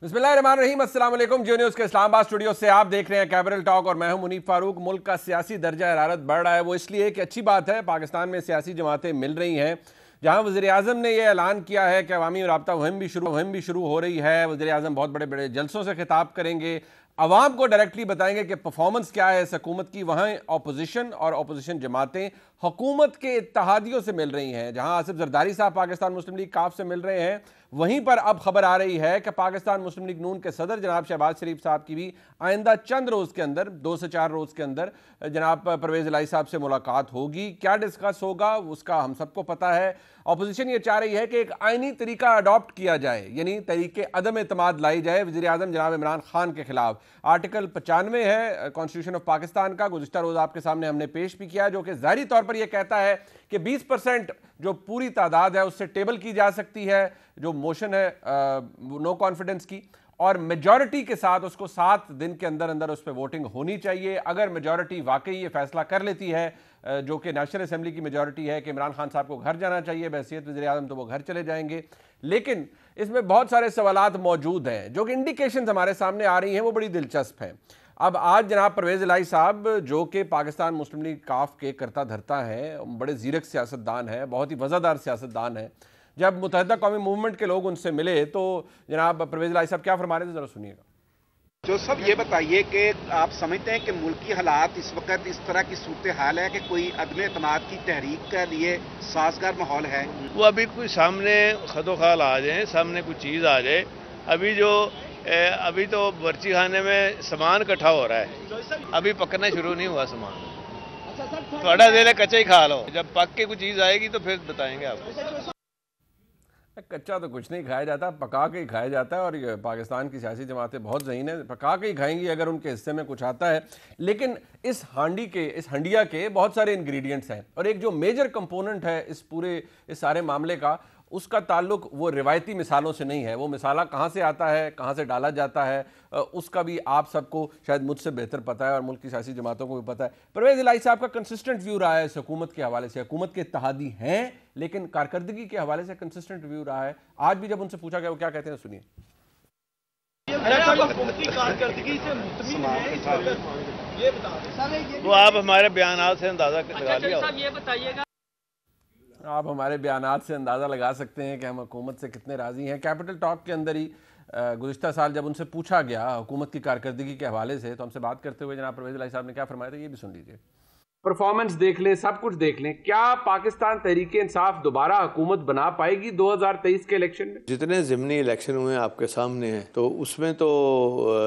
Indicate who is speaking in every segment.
Speaker 1: बिस्मिल्लाहिर्रहमानिर्रहीम, अस्सलाम वालेकुम। जियो न्यूज़ के इस्लामाबाद स्टूडियो से आप देख रहे हैं कैपिटल टॉक और मैं हूं मुनीफ फारूक। मुल्क का सियासी दर्जा हरारत बढ़ रहा है, वो इसलिए कि अच्छी बात है, पाकिस्तान में सियासी जमातें मिल रही हैं। जहां वज़ीर-ए-आज़म ने यह ऐलान किया है कि अवामी राब्ता मुहिम भी शुरू हो रही है। वज़ीर-ए-आज़म बहुत बड़े बड़े जलसों से खिताब करेंगे, अवाम को डायरेक्टली बताएंगे कि परफॉर्मेंस क्या है इस हुकूमत की। वहाँ अपोजिशन और अपोजिशन जमातें हुकूमत के इत्तेहादियों से मिल रही हैं। जहाँ आसिफ जरदारी साहब पाकिस्तान मुस्लिम लीग काफ से मिल रहे हैं, वहीं पर अब खबर आ रही है कि पाकिस्तान मुस्लिम लीग नून के सदर जनाब शहबाज शरीफ साहब की भी आइंदा चंद रोज़ के अंदर 2 से 4 रोज़ के अंदर जनाब परवेज़ इलाही साहब से मुलाकात होगी। क्या डिस्कस होगा उसका हम सबको पता है। अपोजिशन ये चाह रही है कि एक आइनी तरीका अडॉप्ट किया जाए, यानी तरीके अदम एतमाद लाई जाए वज़ीर-ए-आज़म जनाब इमरान खान के खिलाफ। आर्टिकल 95 है कॉन्स्टिट्यूशन ऑफ पाकिस्तान का, गुज़िश्ता रोज़ आपके सामने हमने पेश भी किया, जो कि ज़ाहिरी तौर पर यह कहता है कि 20% जो पूरी तादाद है उससे टेबल की जा सकती है, जो मोशन है नो कॉन्फिडेंस की, और मेजॉरिटी के साथ उसको 7 दिन के अंदर अंदर उस पर वोटिंग होनी चाहिए। अगर मेजॉरिटी वाकई ये फैसला कर लेती है, जो कि नेशनल असेंबली की मेजॉरिटी है, कि इमरान खान साहब को घर जाना चाहिए बहैसियत वज़ीर-ए-आज़म, तो वो घर चले जाएंगे। लेकिन इसमें बहुत सारे सवालात मौजूद हैं, जो कि इंडिकेशंस हमारे सामने आ रही हैं, वो बड़ी दिलचस्प हैं। अब आज जनाब परवेज़ इलाही साहब, जो कि पाकिस्तान मुस्लिम लीग काफ के करता धरता हैं, बड़े ज़ीरक सियासतदान हैं, बहुत ही वज़ादार सियासतदान हैं, जब मुत्तहिदा कौमी मूवमेंट के लोग उनसे मिले तो जनाब परवेज़ इलाही साहब क्या फरमा रहे थे, ज़रा सुनिएगा।
Speaker 2: जो सब ये बताइए कि आप समझते हैं कि मुल्की हालात इस वक्त इस तरह की सूरत हाल है कि कोई अदम एतमाद की तहरीक के लिए साजगार माहौल है?
Speaker 3: वो अभी कोई सामने खदोखाल आ जाए, सामने कोई चीज़ आ जाए। अभी तो बर्ची खाने में सामान इकट्ठा हो रहा है, अभी पकना शुरू नहीं हुआ सामान। थोड़ा देर कच्चा ही खा लो, जब पक के कोई चीज़ आएगी तो फिर बताएंगे आपको।
Speaker 1: कच्चा तो कुछ नहीं खाया जाता, पका के ही खाया जाता है। और ये पाकिस्तान की सियासी जमातें बहुत ज़हीन है, पका के ही खाएंगी अगर उनके हिस्से में कुछ आता है। लेकिन इस हंडिया के बहुत सारे इंग्रेडिएंट्स हैं, और एक जो मेजर कंपोनेंट है इस सारे मामले का, उसका ताल्लुक वो रिवायती मिसालों से नहीं है। वो मिसाला कहाँ से आता है, कहाँ से डाला जाता है, उसका भी आप सबको शायद मुझसे बेहतर पता है, और मुल्क की सियासी जमातों को भी पता है। परवेज़ इलाही साहब का कंसिस्टेंट व्यू रहा है इस हुकूमत के हवाले से। हुकूमत के इत्तेहादी हैं, लेकिन कारकर्दगी के हवाले से कंसिस्टेंट व्यू रहा है। आज भी जब उनसे पूछा गया वो क्या कहते हैं, सुनिए।
Speaker 3: वो आप हमारे बयानात से अंदाजा लगा लिया।
Speaker 1: आप हमारे बयानात से अंदाज़ा लगा सकते हैं कि हम हुकूमत से कितने राज़ी हैं। कैपिटल टॉक के अंदर ही गुज़िश्ता साल जब उनसे पूछा गया हुकूमत की कारकर्दगी के हवाले से, तो हमसे बात करते हुए जनाब परवेज़ इलाही साहब ने क्या फरमाया था, ये भी सुन लीजिए। परफॉर्मेंस देख लें, सब कुछ देख लें, क्या पाकिस्तान तहरीक इंसाफ दोबारा हुकूमत बना पाएगी 2023 के इलेक्शन में?
Speaker 4: जितने ज़िमनी इलेक्शन हुए आपके सामने हैं, तो उसमें तो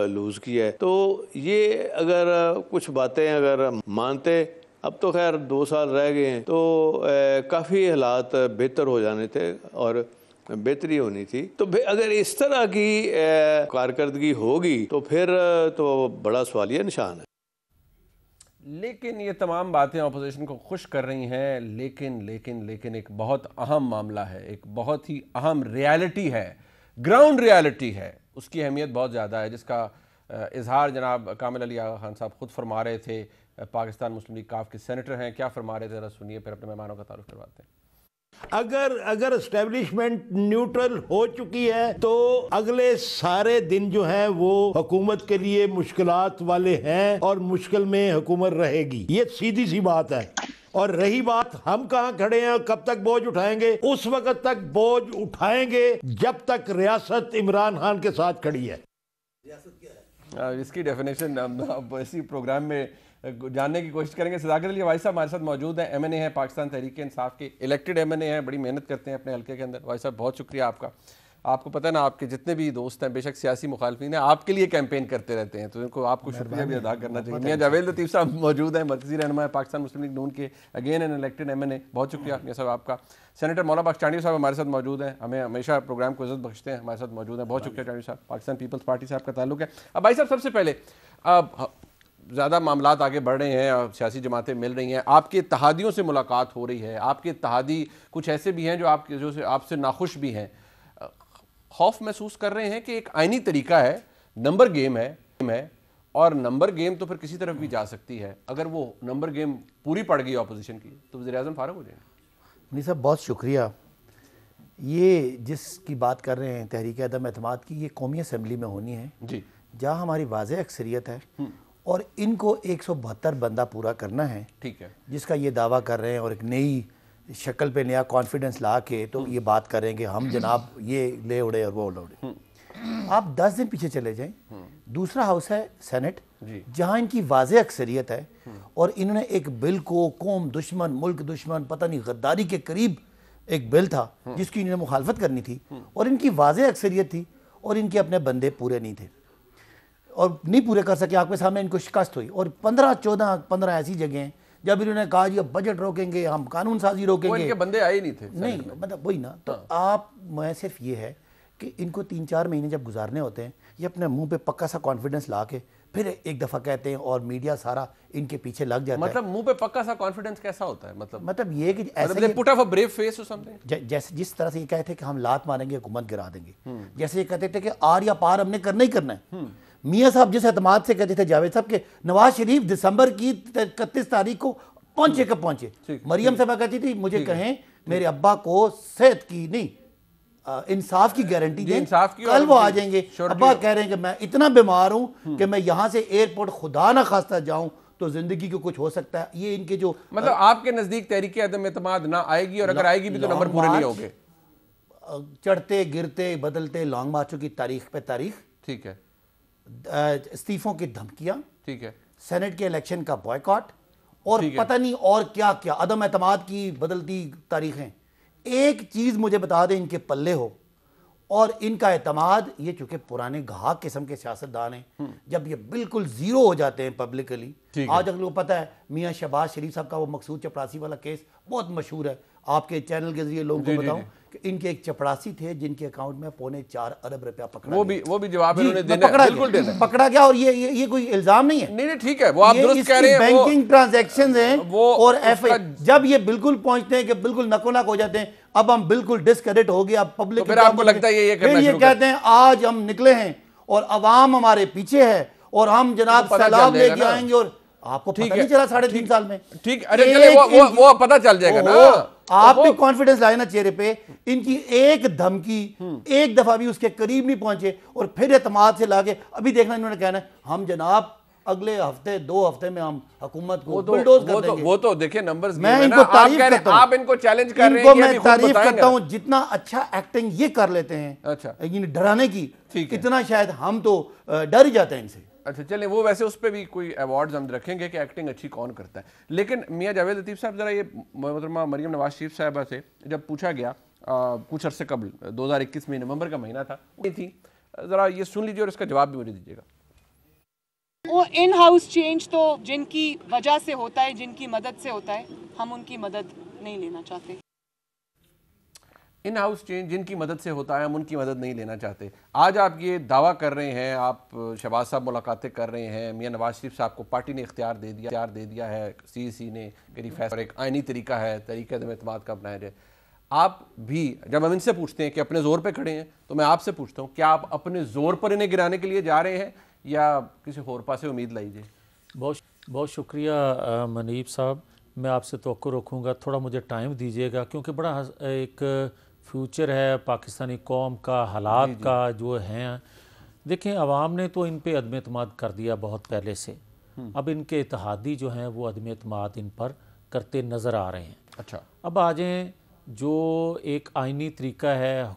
Speaker 4: लूज़ किया है। तो ये अगर कुछ बातें अगर मानते, अब तो खैर 2 साल रह गए हैं, तो काफ़ी हालात बेहतर हो जाने थे और बेहतरी होनी थी। तो अगर इस तरह की कारकर्दगी होगी तो फिर तो बड़ा सवालिया निशान है।
Speaker 1: लेकिन ये तमाम बातें अपोजिशन को खुश कर रही हैं, लेकिन एक बहुत अहम मामला है, एक बहुत ही अहम रियलिटी है, ग्राउंड रियलिटी है, उसकी अहमियत बहुत ज़्यादा है, जिसका इजहार जनाब कामिल अली आगा खान साहब खुद फरमा रहे थे। पाकिस्तान मुस्लिम लीग काफ के सेनेटर हैं, क्या फरमा रहे थे, ज़रा सुनिए, फिर अपने मेहमानों का तारुफ करवाते हैं।
Speaker 5: अगर एस्टेब्लिशमेंट न्यूट्रल हो चुकी है तो अगले सारे दिन जो हैं वो हुकूमत के लिए मुश्किलात वाले हैं, और मुश्किल में हुकूमत रहेगी, ये सीधी सी बात है। और रही बात हम कहाँ खड़े हैं और कब तक बोझ उठाएंगे, उस वक्त तक बोझ उठाएंगे जब तक रियासत इमरान खान के साथ खड़ी है।
Speaker 1: इसकी डेफिनेशन हम इसी प्रोग्राम में जानने की कोशिश करेंगे। सदाकत अली भाई साहब हमारे साथ मौजूद हैं, MNA हैं, पाकिस्तान तहरीक इंसाफ के इलेक्टेड MNA हैं, बड़ी मेहनत करते हैं अपने हल्के के अंदर। भाई साहब बहुत शुक्रिया आपका। आपको पता है ना, आपके जितने भी दोस्त हैं, बेशक सियासी मुखालफिन हैं, आपके लिए कैंपेन करते रहते हैं, तो इनको आपको शुक्रिया भी अदा करना चाहिए। मियां जावेद लतीफ़ साहब मौजूद हैं, मरकज़ी रहनुमा पाकिस्तान मुस्लिम लीग नून के, अगेन एन इलेक्टेड MNA, बहुत शुक्रिया मियां साहब आपका। सेनेटर मौला बख्श चांडी साहब हमारे साथ मौजूद हैं, हमें हमेशा प्रोग्राम को इज़्ज़त बख्शते हैं, हमारे साथ मौजूद हैं, बहुत शुक्रिया चांडी साहब। पाकिस्तान पीपल्स पार्टी से आपका ताल्लुक है। अब भाई साहब, सबसे पहले ज़्यादा मामलात आगे बढ़ रहे हैं और सियासी जमातें मिल रही हैं, आपके इत्तेहादियों से मुलाकात हो रही है, आपके इत्तेहादी कुछ ऐसे भी हैं जो आपसे नाखुश भी हैं, खौफ महसूस कर रहे हैं कि एक आइनी तरीका है, नंबर गेम है, और नंबर गेम तो फिर किसी तरफ भी जा सकती है। अगर वो नंबर गेम पूरी पड़ गई अपोजिशन की, तो वज़ीर-ए-आज़म फारग हो जाएंगे।
Speaker 6: नहीं साहब, बहुत शुक्रिया। ये जिसकी बात कर रहे हैं तहरीक अदम एतमाद की, ये कौमी असम्बली में होनी है
Speaker 1: जी,
Speaker 6: जहाँ हमारी वाज़ेह अक्सरियत है और इनको 172 बंदा पूरा करना है,
Speaker 1: ठीक है,
Speaker 6: जिसका ये दावा कर रहे हैं और एक नई शक्ल पे नया कॉन्फिडेंस ला के तो ये बात कर रहे हैं कि हम जनाब ये ले उड़े और वो उड़े। आप 10 दिन पीछे चले जाएं, दूसरा हाउस है सेनेट, जहां इनकी वाज़ेह अक्सरियत है और इन्होंने एक बिल को कौम दुश्मन, मुल्क दुश्मन, पता नहीं गद्दारी के करीब एक बिल था जिसकी इन्होंने मुखालफत करनी थी और इनकी वाज़ेह अक्सरियत थी और इनके अपने बंदे पूरे नहीं थे और नहीं पूरे कर सके। आपके सामने इनको शिकस्त हुई और 15 ऐसी जगह हैं जब इन्होंने कहा जी अब बजट रोकेंगे, हम कानून साजी रोकेंगे,
Speaker 1: इनके बंदे आए नहीं थे,
Speaker 6: नहीं मतलब वही ना। तो आप, मैं सिर्फ ये है कि इनको 3-4 महीने जब गुजारने होते हैं, ये अपने मुंह पे पक्का सा कॉन्फिडेंस ला के फिर एक दफ़ा कहते हैं और मीडिया सारा इनके पीछे लग जाता है।
Speaker 1: मतलब मुंह पे पक्का सा कॉन्फिडेंस कैसा होता है? मतलब
Speaker 6: ये कि ऐसे
Speaker 1: put up a brave face और समथिंग,
Speaker 6: जैसे जिस तरह से ये कहते थे कि हम लात मारेंगे हुकूमत गिरा देंगे, जैसे ये कहते थे कि आर या पार हमने करना ही करना है। मियाँ साहब जिस एतमाद से कहते थे जावेद साहब के नवाज शरीफ दिसंबर की 31 तारीख को पहुंचे कब पहुंचे, मरियम साहब कहती थी मुझे कहें मेरे अब्बा को सेहत की नहीं इंसाफ की गारंटी दें, कल वो आ जाएंगे। अब्बा कह रहे हैं कि मैं इतना बीमार हूं कि मैं यहां से एयरपोर्ट खुदा ना खास्ता जाऊं तो जिंदगी को कुछ हो सकता है। ये इनके जो
Speaker 1: मतलब आपके नजदीक तहरीक अदम एतमाद ना आएगी और अगर आएगी भी तो नंबर पूरे नहीं होंगे।
Speaker 6: चढ़ते गिरते बदलते लॉन्ग मार्चों की तारीख पे तारीख, ठीक है, इस्तीफों की धमकियां, ठीक है, सेनेट के इलेक्शन का बॉयकॉट और पता नहीं और क्या क्या, अदम एतमाद की बदलती तारीखें। एक चीज मुझे बता दें इनके पल्ले हो और इनका एतमाद, ये चूंकि पुराने घाक किस्म के सियासतदान हैं, जब ये बिल्कुल जीरो हो जाते हैं पब्लिकली। आज अगर लोग पता है मियाँ शहबाज शरीफ साहब का वो मकसूद चपरासी वाला केस बहुत मशहूर है, आपके चैनल के जरिए लोगों को बताऊं कि इनके एक चपरासी थे जिनके अकाउंट में 4.25 अरब रुपया पकड़ा,
Speaker 1: वो भी जवाब इन्होंने देना है, बिल्कुल देना है,
Speaker 6: पकड़ा गया। और ये कोई इल्जाम नहीं है,
Speaker 1: नहीं ठीक है, वो आप दुरुस्त कह रहे हैं,
Speaker 6: बैंकिंग ट्रांजैक्शंस हैं वो और जब ये बिल्कुल पहुंचते हैं कि बिल्कुल नकोनाक हो जाते हैं, अब हम बिल्कुल डिस्क्रेडिट हो गया पब्लिक,
Speaker 1: फिर आपको लगता है ये
Speaker 6: कहते हैं आज हम निकले हैं और अवाम हमारे पीछे है और हम जनाब सैलाब लेके आएंगे और आपको पता नहीं चला 3.5 साल में।
Speaker 1: ठीक, अरे चले वो पता चल जाएगा ना।
Speaker 6: आप भी कॉन्फिडेंस लाए ना चेहरे पे, इनकी एक धमकी एक दफा भी उसके करीब नहीं पहुंचे और फिर एतमाद से लाके अभी देखना इन्होंने कहना है हम जनाब अगले हफ्ते 2 हफ्ते में हम हुकूमत को बुलडोज कर देंगे।
Speaker 1: वो तो देखिए नंबर्स,
Speaker 6: मैं इनको तारीफ करता हूं,
Speaker 1: आप इनको चैलेंज कर रहे हैं,
Speaker 6: मैं तारीफ करता हूं जितना अच्छा एक्टिंग ये कर लेते हैं,
Speaker 1: अच्छा
Speaker 6: डराने की, इतना शायद हम तो डर ही जाते हैं इनसे।
Speaker 1: अच्छा चलें, वो वैसे उस पर भी कोई अवार्ड्स हम रखेंगे कि एक्टिंग अच्छी कौन करता है। लेकिन मियाँ जावेद लतीफ़ साहब, ज़रा ये मोहतरमा मरियम नवाज शरीफ साहबा से जब पूछा गया कुछ अरसे कबल 2021 में नवंबर का महीना था, थी, ज़रा ये सुन लीजिए और इसका जवाब भी मुझे दीजिएगा।
Speaker 7: वो इन हाउस चेंज तो जिनकी वजह से होता है, जिनकी मदद से होता है, हम उनकी मदद नहीं लेना चाहते।
Speaker 1: इन हाउस चेंज जिनकी मदद से होता है हम उनकी मदद नहीं लेना चाहते। आज आप ये दावा कर रहे हैं, आप शहबाज साहब मुलाकातें कर रहे हैं, मियाँ नवाज शरीफ साहब को पार्टी ने इख्तियार दे दिया है, CEC ने मेरी फैसला एक आइनी तरीका है, तरीक़े अदम एतमाद का अपनाया जाए। आप भी जब हम इनसे पूछते हैं कि अपने ज़ोर पे खड़े हैं, तो मैं आपसे पूछता हूँ क्या आप अपने ज़ोर पर इन्हें गिराने के लिए जा रहे हैं या किसी और पास से उम्मीद लाइए?
Speaker 8: बहुत शुक्रिया मनीब साहब, मैं आपसे तवक्को रखूँगा, थोड़ा मुझे टाइम दीजिएगा क्योंकि बड़ा एक फ्यूचर है पाकिस्तानी कौम का, हालात का जो हैं। देखें अवाम ने तो इन पे अदम एतमाद कर दिया बहुत पहले से, अब इनके इत्तेहादी जो हैं वो अदम एतमाद इन पर करते नज़र आ रहे हैं।
Speaker 1: अच्छा,
Speaker 8: अब आ जाएँ जो एक आइनी तरीका है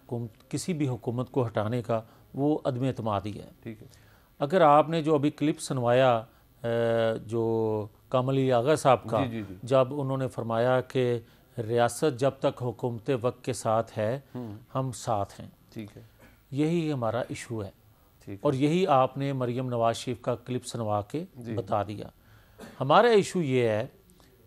Speaker 8: किसी भी हुकूमत को हटाने का, वो अदम एतमाद ही है।
Speaker 1: ठीक है,
Speaker 8: अगर आपने जो अभी क्लिप सुनवाया जो कामली आगा साहब का, जब उन्होंने फरमाया कि रियासत जब तक हुकूमत वक्त के साथ है हम साथ हैं,
Speaker 1: ठीक है,
Speaker 8: यही हमारा इशू है। और यही आपने मरियम नवाज शरीफ का क्लिप सुनवा के बता दिया। हमारा इशू ये है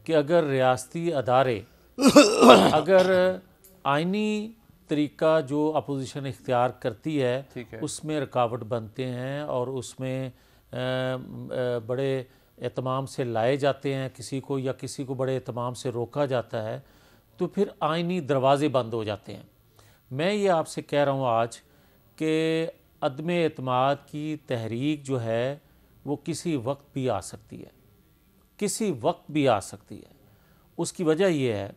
Speaker 8: कि अगर रियासती अदारे अगर आइनी तरीका जो अपोजिशन इख्तियार करती है उसमें रुकावट बनते हैं और उसमें बड़े एहतमाम से लाए जाते हैं किसी को, या किसी को बड़े एहतमाम से रोका जाता है, तो फिर आइनी दरवाज़े बंद हो जाते हैं। मैं ये आपसे कह रहा हूँ आज कि अदम एतमाद की तहरीक जो है वो किसी वक्त भी आ सकती है, किसी वक्त भी आ सकती है। उसकी वजह ये है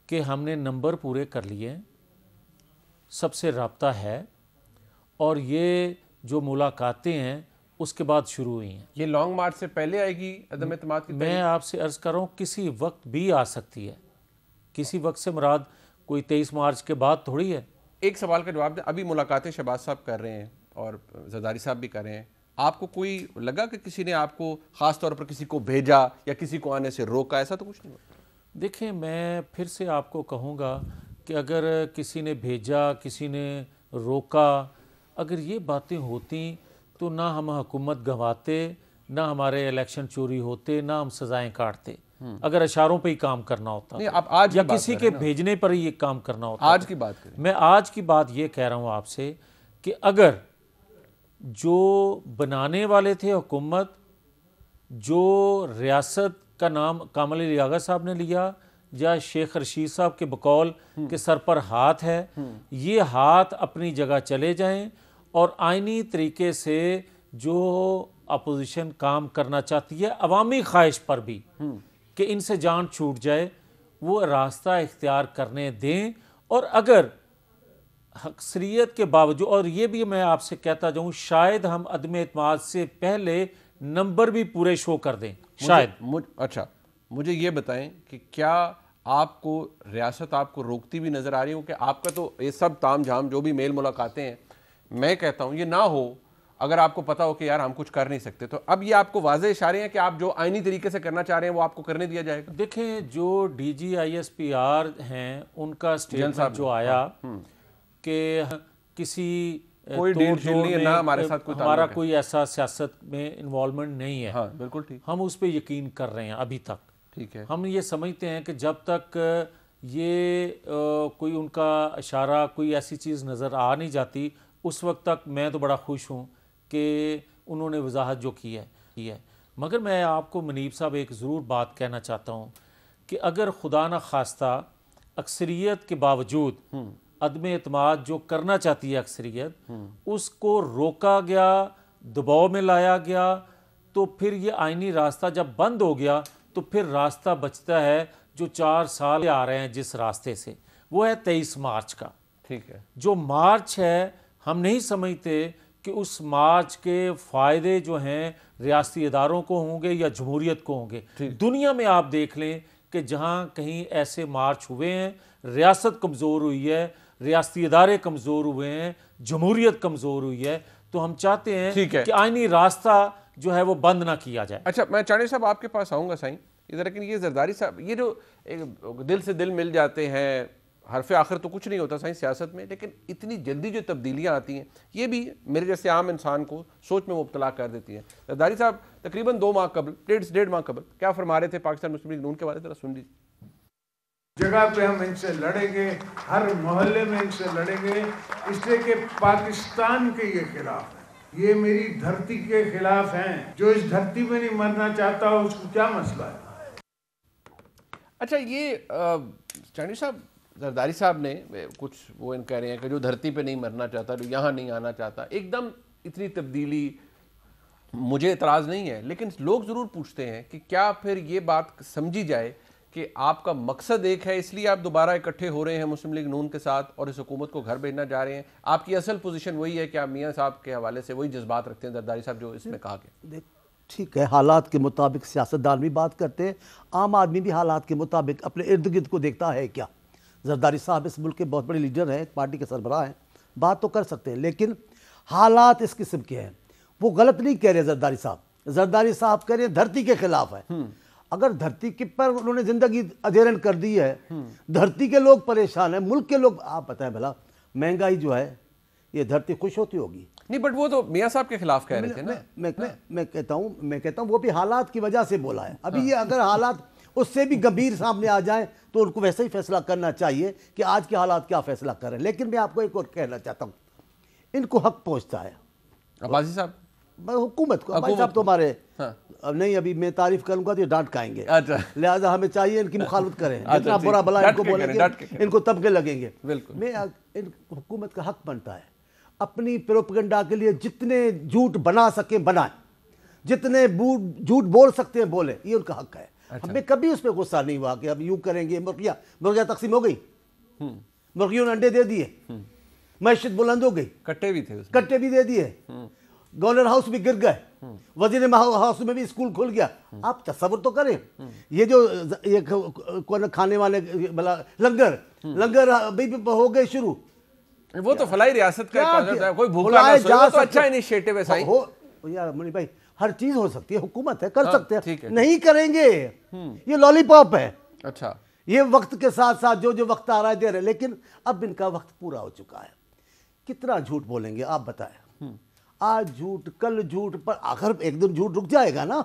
Speaker 8: कि हमने नंबर पूरे कर लिए हैं, सबसे रब्ता है और ये जो मुलाकातें हैं उसके बाद शुरू हुई हैं।
Speaker 1: ये लॉन्ग मार्च से पहले आएगी अदम एतमाद की?
Speaker 8: मैं आपसे अर्ज़ कर रहा हूँ किसी वक्त भी आ सकती है। किसी वक्त से मुराद कोई 23 मार्च के बाद थोड़ी है।
Speaker 1: एक सवाल का जवाब दें, अभी मुलाकातें शहबाज साहब कर रहे हैं और जरदारी साहब भी कर रहे हैं, आपको कोई लगा कि किसी ने आपको ख़ास तौर पर किसी को भेजा या किसी को आने से रोका? ऐसा तो कुछ नहीं हुआ।
Speaker 8: देखें, मैं फिर से आपको कहूँगा कि अगर किसी ने भेजा, किसी ने रोका, अगर ये बातें होती तो ना हम हुकूमत गंवाते, ना हमारे इलेक्शन चोरी होते, ना हम सजाएं काटते। अगर इशारों पे ही काम करना होता
Speaker 1: नहीं, आप आज
Speaker 8: या किसी के भेजने पर ही ये काम करना होता।
Speaker 1: आज की बात करें।
Speaker 8: मैं आज की बात ये कह रहा हूँ आपसे कि अगर जो बनाने वाले थे हुकूमत, जो रियासत का नाम कामल लियाकत साहब ने लिया या शेख रशीद साहब के बकौल के सर पर हाथ है, ये हाथ अपनी जगह चले जाएं और आइनी तरीके से जो अपोजिशन काम करना चाहती है अवामी ख्वाहिश पर भी कि इनसे जान छूट जाए, वो रास्ता इख्तियार करने दें। और अगर अक्सरियत के बावजूद, और ये भी मैं आपसे कहता जाऊँ, शायद हम अदम एतमाद से पहले नंबर भी पूरे शो कर दें शायद।
Speaker 1: अच्छा, मुझे ये बताएं कि क्या आपको रियासत आपको रोकती भी नज़र आ रही हो? कि आपका तो ये सब ताम झाम जो भी मेल मुलाकातें हैं, मैं कहता हूँ ये ना हो अगर आपको पता हो कि यार हम कुछ कर नहीं सकते, तो अब ये आपको वाज़े इशारे हैं कि आप जो आईनी तरीके से करना चाह रहे हैं वो आपको करने दिया जाएगा?
Speaker 8: देखें, जो DGISPR हैं उनका स्टेटमेंट जो आया कि किसी
Speaker 1: कोई डील नहीं है, ना हमारे साथ कोई
Speaker 8: हमारा कोई ऐसा सियासत में इन्वॉल्वमेंट नहीं है।
Speaker 1: हाँ, बिल्कुल ठीक।
Speaker 8: हम उस पर यकीन कर रहे हैं अभी तक।
Speaker 1: ठीक है।
Speaker 8: हम ये समझते हैं कि जब तक ये कोई उनका इशारा, कोई ऐसी चीज़ नज़र आ नहीं जाती, उस वक्त तक मैं तो बड़ा खुश हूँ कि उन्होंने वजाहत जो की है। मगर मैं आपको मुनीब साहब एक ज़रूर बात कहना चाहता हूँ कि अगर खुदा न खास्ता अक्सरियत के बावजूद अदम एतमाद जो करना चाहती है अक्सरियत, उसको रोका गया, दबाव में लाया गया, तो फिर ये आइनी रास्ता जब बंद हो गया तो फिर रास्ता बचता है जो 4 साल आ रहे हैं जिस रास्ते से, वो है 23 मार्च का।
Speaker 1: ठीक है।
Speaker 8: जो मार्च है, हम नहीं समझते कि उस मार्च के फ़ायदे जो हैं रियासती इदारों को होंगे या जमहूरियत को होंगे। दुनिया में आप देख लें कि जहाँ कहीं ऐसे मार्च हुए हैं, रियासत कमज़ोर हुई है, रियासती इदारे कमज़ोर हुए हैं, जमहूरियत कमज़ोर हुई है, तो हम चाहते हैं कि आइनी रास्ता जो है वो बंद ना किया जाए।
Speaker 1: अच्छा, मैं चाणी साहब आपके पास आऊँगा साईं इधर, लेकिन ये जरदारी साहब, ये जो दिल से दिल मिल जाते हैं, हरफ आखिर तो कुछ नहीं होता साईं सियासत में, लेकिन इतनी जल्दी जो तब्दीलियाँ आती हैं ये भी मेरे जैसे आम इंसान को सोच में मुब्तला कर देती हैं। जरदारी साहब तकरीबन 2 माह कबल, 1.5 माह कबल क्या फरमा रहे थे पाकिस्तान मुस्लिम लीग नून के बारे में, जरा सुन लीजिए।
Speaker 9: जगह पे हम इनसे लड़ेंगे, हर मोहल्ले में इनसे लड़ेंगे, इसलिए कि पाकिस्तान के ये खिलाफ है, ये मेरी धरती के खिलाफ हैं। जो इस धरती में नहीं मरना चाहता उसको क्या मसला है?
Speaker 1: अच्छा, ये चाणी साहब, जरदारी साहब ने कुछ वो इन कह रहे हैं कि जो धरती पे नहीं मरना चाहता, जो यहाँ नहीं आना चाहता, एकदम इतनी तब्दीली, मुझे एतराज़ नहीं है, लेकिन लोग ज़रूर पूछते हैं कि क्या फिर ये बात समझी जाए कि आपका मकसद एक है इसलिए आप दोबारा इकट्ठे हो रहे हैं मुस्लिम लीग नून के साथ और इस हुकूमत को घर भेजना जा रहे हैं? आपकी असल पोजीशन वही है कि आप मियाँ साहब के हवाले से वही जज्बात रखते हैं जरदारी साहब जो इसमें कहा गया?
Speaker 10: ठीक है, हालात के मुताबिक सियासतदान भी बात करते हैं, आम आदमी भी हालात के मुताबिक अपने इर्द गिर्द को देखता है। क्या जरदारी साहब इस मुल्क के बहुत बड़े लीडर हैं, पार्टी के सरबराह हैं, बात तो कर सकते हैं, लेकिन हालात इस किस्म के हैं। वो गलत नहीं कह रहे जरदारी साहब, जरदारी साहब कह रहे हैं धरती के खिलाफ है। अगर धरती के पर उन्होंने जिंदगी अधेरन कर दी है, धरती के लोग परेशान हैं, मुल्क के लोग, आप बताएं भला महंगाई जो है, ये धरती खुश होती होगी?
Speaker 1: नहीं, बट वो तो मियाँ साहब के खिलाफ कह रहे थे ना।
Speaker 10: मैं कहता हूँ वो भी हालात की वजह से बोला है। अभी ये अगर हालात उससे भी गंभीर सामने आ जाए तो उनको वैसे ही फैसला करना चाहिए कि आज के हालात क्या फैसला करें। लेकिन मैं आपको एक और कहना चाहता हूँ, इनको हक पहुँचता है
Speaker 1: अब्बासी साहब,
Speaker 10: हुकूमत को। अब्बासी साहब तो हमारे अब नहीं, अभी मैं तारीफ करूंगा तो ये डांट खाएंगे। अच्छा। लिहाजा हमें चाहिए इनकी मुखालफत करें, जितना बुरा भला इनको बोलेंगे इनको तबके लगेंगे।
Speaker 1: बिल्कुल,
Speaker 10: मैं हुकूमत का हक बनता है अपनी प्रोपेगेंडा के लिए जितने झूठ बना सके बनाए, जितने झूठ बोल सकते हैं बोले, ये उनका हक है। हमें कभी उस पर गुस्सा नहीं हुआ कि अब यूं करेंगे। मुर्गियां तकसीम हो गई, मुर्गियों ने अंडे दे दिए, मैशत बुलंद हो गई,
Speaker 1: कट्टे भी थे उसमें।
Speaker 10: कट्टे भी दे दिए, गवर्नर हाउस भी गिर गए, वजीर हाउस में भी स्कूल खुल गया। आप तस्वर तो करें, ये जो ये कौन खाने वाले लंगर अभी भी हो गए शुरू।
Speaker 1: वो तो फलाई रियासत का कॉन्सेप्ट है, कोई भूखा ना सोए, वो तो अच्छा इनिशिएटिव है साईं।
Speaker 10: हो यार मनी भाई, हर चीज हो सकती है, हुकूमत है, कर सकते हैं, नहीं करेंगे, ये लॉलीपॉप है।
Speaker 1: अच्छा,
Speaker 10: ये वक्त के साथ साथ जो वक्त आ रहा है दे रहे, लेकिन अब इनका वक्त पूरा हो चुका है। कितना झूठ बोलेंगे आप बताएं? आज झूठ, कल झूठ, पर आखिर एक दिन झूठ रुक जाएगा ना।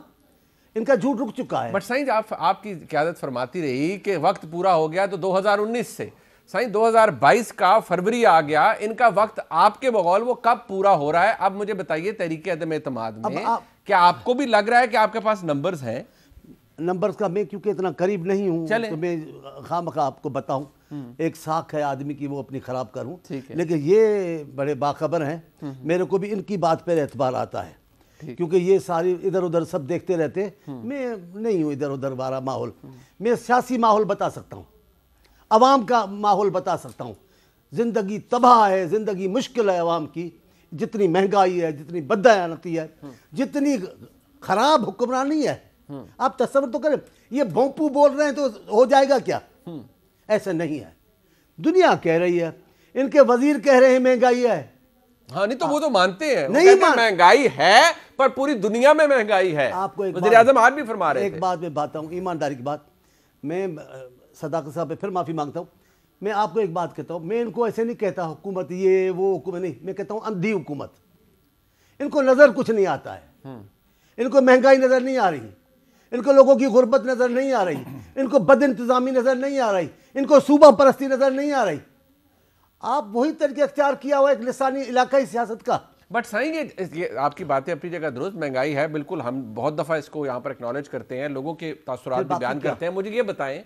Speaker 10: इनका झूठ रुक चुका है।
Speaker 1: बट साईं आपकी क़यादत फरमाती रही कि वक्त पूरा हो गया, तो 2019 से साईं 2022 का फरवरी आ गया, इनका वक्त आपके बगौल वो कब पूरा हो रहा है? अब मुझे बताइए, तहरीक अदम एतमाद में क्या आपको भी लग रहा है कि आपके पास नंबर्स हैं?
Speaker 10: नंबर्स का मैं क्योंकि इतना करीब नहीं हूँ तो मैं खामखा आपको बताऊं, एक साख है आदमी की, वो अपनी खराब करूं, लेकिन ये बड़े बाखबर हैं, मेरे को भी इनकी बात पर एतबार आता है, क्योंकि ये सारी इधर उधर सब देखते रहते, मैं नहीं हूँ इधर उधर वाला माहौल। मैं सियासी माहौल बता सकता हूँ, अवाम का माहौल बता सकता हूँ। ज़िंदगी तबाह है, ज़िंदगी मुश्किल है अवाम की, जितनी महंगाई है, जितनी बदयानती है, जितनी खराब हुक्मरानी है। आप तस्वर तो करें, ये भोंपू बोल रहे हैं तो हो जाएगा क्या? ऐसा नहीं है, दुनिया कह रही है, इनके वजीर कह रहे हैं महंगाई है।
Speaker 1: हाँ, नहीं तो वो तो मानते हैं,
Speaker 10: नहीं
Speaker 1: महंगाई है, पर पूरी दुनिया में महंगाई है।
Speaker 10: आपको एक
Speaker 1: वज़ीर आज़म आज भी फरमा रहे थे।
Speaker 10: एक बात मैं बताता हूँ, ईमानदारी की बात, मैं सदाकत साहब पे फिर माफ़ी मांगता हूँ। मैं आपको एक बात कहता हूँ, मैं इनको ऐसे नहीं कहता हुकूमत ये वो हुकूमत, नहीं, मैं कहता हूँ अंधी हुकूमत। इनको नज़र कुछ नहीं आता है, इनको महंगाई नज़र नहीं आ रही, इनको लोगों की गुर्बत नज़र नहीं आ रही, इनको बद इंतज़ामी नज़र नहीं आ रही, इनको सूबा परस्ती नज़र नहीं आ रही। आप वही तरीके अख्तियार किया हुआ एक लिसानी इलाकाई सियासत का।
Speaker 1: बट सही ये आपकी बातें अपनी जगह दुरुस्त, महंगाई है बिल्कुल, हम बहुत दफ़ा इसको यहाँ पर एक्नॉलेज करते हैं, लोगों के तासुरात भी बयान करते हैं। मुझे ये बताएं